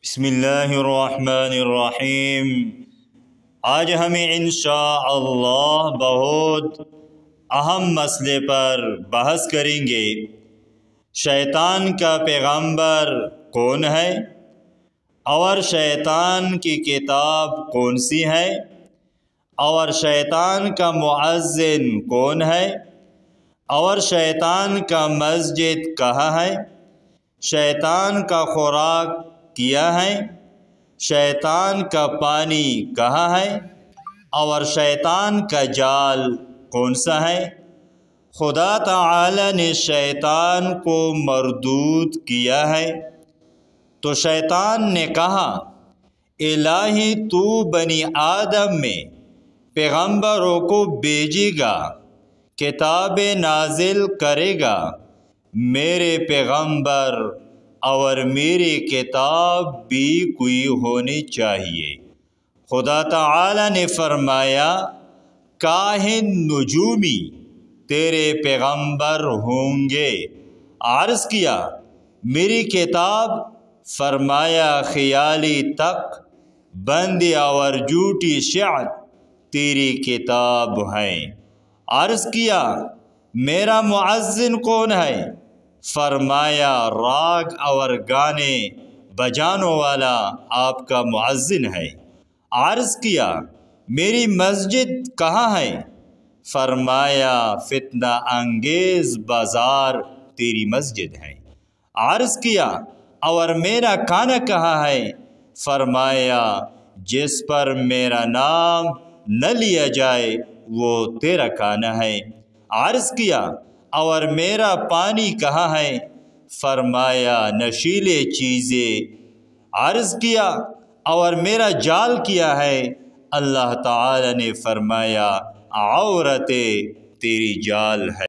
بسم اللہ الرحمن الرحیم۔ آج ہمیں انشاءاللہ بہت اہم مسئلے پر بحث کریں گے۔ شیطان کا پیغمبر کون ہے اور شیطان کی کتاب کون سی ہے اور شیطان کا مؤذن کون ہے اور شیطان کا مسجد کہاں ہے، شیطان کا خوراک کیا ہے، شیطان کا پانی کہاں ہے اور شیطان کا جال کون سا ہے۔ خدا تعالی نے شیطان کو مردود کیا ہے تو شیطان نے کہا، الہی تو بنی آدم میں پیغمبروں کو بھیجے گا، کتابیں نازل کرے گا، میرے پیغمبر اور میری کتاب بھی کوئی ہونی چاہیے۔ خدا تعالی نے فرمایا، کاہن نجومی تیرے پیغمبر ہوں گے۔ عرض کیا، میری کتاب؟ فرمایا، خیالی تک بندی اور جھوٹی شعر تیری کتاب ہے۔ عرض کیا، میرا مؤذن کون ہے؟ فرمایا، راگ اور گانے بجانے والا آپ کا مؤذن ہے۔ عرض کیا، میری مسجد کہاں ہے؟ فرمایا، فتنہ انگیز بازار تیری مسجد ہے۔ عرض کیا، اور میرا کھانا کہاں ہے؟ فرمایا، جس پر میرا نام نہ لیا جائے وہ تیرا کھانا ہے۔ عرض کیا، اور میرا پانی کہاں ہے؟ فرمایا، نشیلے چیزیں۔ عرض کیا، اور میرا جال کیا ہے؟ اللہ تعالی نے فرمایا، عورتیں تیری جال ہے۔